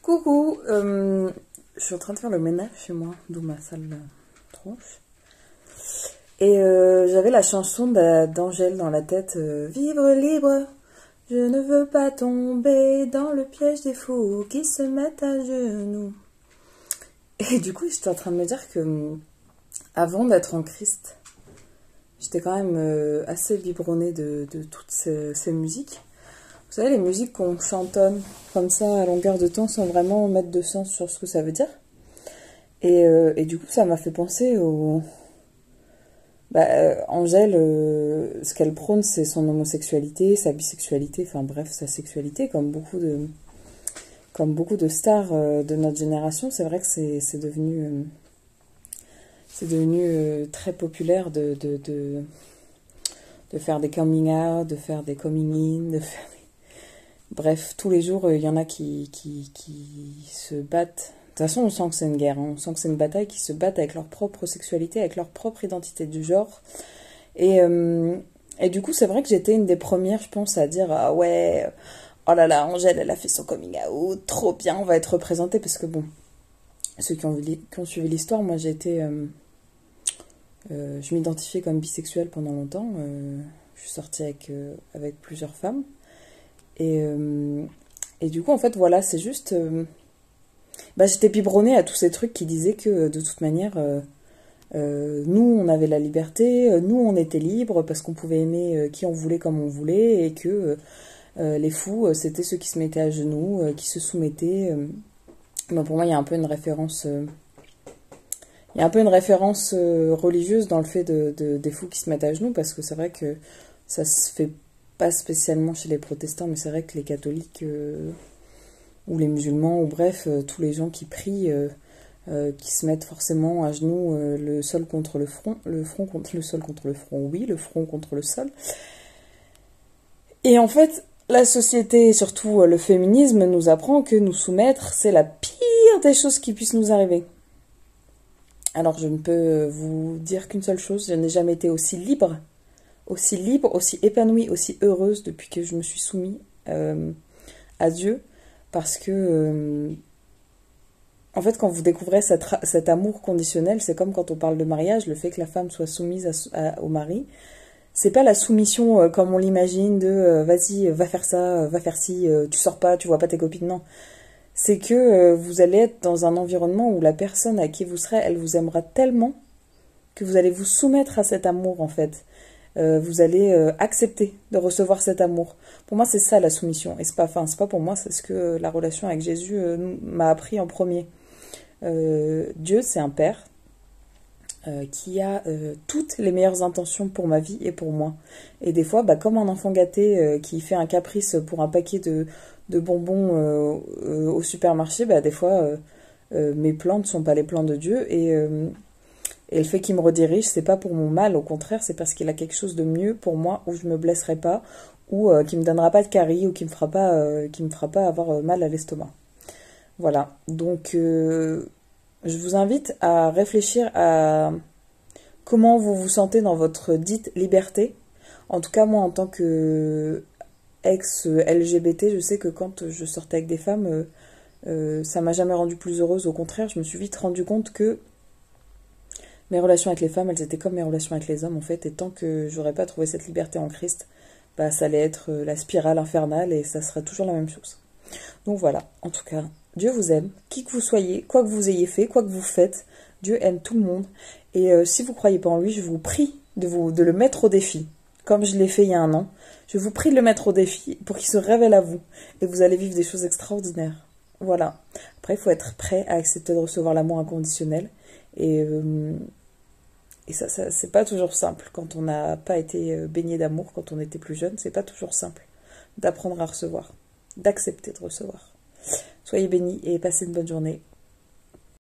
Coucou, je suis en train de faire le ménage chez moi, d'où ma sale tronche. Et j'avais la chanson d'Angèle dans la tête, Vivre libre, je ne veux pas tomber dans le piège des fous qui se mettent à genoux. Et du coup, j'étais en train de me dire que avant d'être en Christ, j'étais quand même assez biberonnée de toutes ces musiques. Vous savez, les musiques qu'on chantonne comme ça à longueur de temps sans vraiment mettre de sens sur ce que ça veut dire. Et du coup, ça m'a fait penser au... Angèle, ce qu'elle prône, c'est son homosexualité, sa bisexualité, enfin bref, sa sexualité, comme beaucoup de stars de notre génération. C'est vrai que c'est devenu très populaire de faire des coming out, de faire des coming in, de faire... Bref, tous les jours, il y en a qui se battent. De toute façon, on sent que c'est une guerre, hein. On sent que c'est une bataille, qui se battent avec leur propre sexualité, avec leur propre identité du genre. Et du coup, c'est vrai que j'étais une des premières, je pense, à dire « Ah ouais, oh là là, Angèle, elle a fait son coming out, trop bien, on va être représentés. » Parce que bon, ceux qui ont suivi l'histoire, moi j'ai été... je m'identifiais comme bisexuelle pendant longtemps. Je suis sortie avec plusieurs femmes. Et du coup, en fait, voilà, c'est juste... j'étais biberonnée à tous ces trucs qui disaient que, de toute manière, nous, on avait la liberté, nous, on était libres parce qu'on pouvait aimer qui on voulait comme on voulait, et que les fous, c'était ceux qui se mettaient à genoux, qui se soumettaient. Pour moi, il y a un peu une référence... il y a un peu une référence religieuse dans le fait des fous qui se mettent à genoux, parce que c'est vrai que ça se fait pas spécialement chez les protestants, mais c'est vrai que les catholiques ou les musulmans, ou bref, tous les gens qui prient, qui se mettent forcément à genoux, le sol contre le front, le sol contre le front, oui, le front contre le sol. Et en fait, la société, et surtout le féminisme, nous apprend que nous soumettre, c'est la pire des choses qui puissent nous arriver. Alors je ne peux vous dire qu'une seule chose, je n'ai jamais été aussi libre, aussi épanouie, aussi heureuse depuis que je me suis soumise à Dieu, parce que en fait, quand vous découvrez cet amour conditionnel, c'est comme quand on parle de mariage, le fait que la femme soit soumise au mari, c'est pas la soumission comme on l'imagine de vas-y, va faire ça, va faire ci, tu sors pas, tu vois pas tes copines, non. C'est que vous allez être dans un environnement où la personne à qui vous serez, elle vous aimera tellement que vous allez vous soumettre à cet amour, en fait. Vous allez accepter de recevoir cet amour. Pour moi, c'est ça la soumission. Et c'est pas pour moi, c'est ce que la relation avec Jésus m'a appris en premier. Dieu, c'est un père qui a toutes les meilleures intentions pour ma vie et pour moi. Et des fois, comme un enfant gâté qui fait un caprice pour un paquet de bonbons au supermarché, des fois, mes plans ne sont pas les plans de Dieu. Et le fait qu'il me redirige, c'est pas pour mon mal, au contraire, c'est parce qu'il a quelque chose de mieux pour moi, où je me blesserai pas, ou qui me donnera pas de caries, ou qui me fera pas avoir mal à l'estomac. Voilà. Donc, je vous invite à réfléchir à comment vous vous sentez dans votre dite liberté. En tout cas, moi, en tant que ex-LGBT, je sais que quand je sortais avec des femmes, ça m'a jamais rendue plus heureuse. Au contraire, je me suis vite rendu compte que mes relations avec les femmes, elles étaient comme mes relations avec les hommes, en fait. Et tant que j'aurais pas trouvé cette liberté en Christ, ça allait être la spirale infernale et ça serait toujours la même chose. Donc voilà, en tout cas, Dieu vous aime, qui que vous soyez, quoi que vous ayez fait, quoi que vous faites, Dieu aime tout le monde. Et si vous croyez pas en lui, je vous prie de le mettre au défi, comme je l'ai fait il y a un an. Je vous prie de le mettre au défi pour qu'il se révèle à vous. Et vous allez vivre des choses extraordinaires. Voilà. Après, il faut être prêt à accepter de recevoir l'amour inconditionnel. Et ça, c'est pas toujours simple. Quand on n'a pas été baigné d'amour, quand on était plus jeune, c'est pas toujours simple d'apprendre à recevoir, d'accepter de recevoir. Soyez bénis et passez une bonne journée.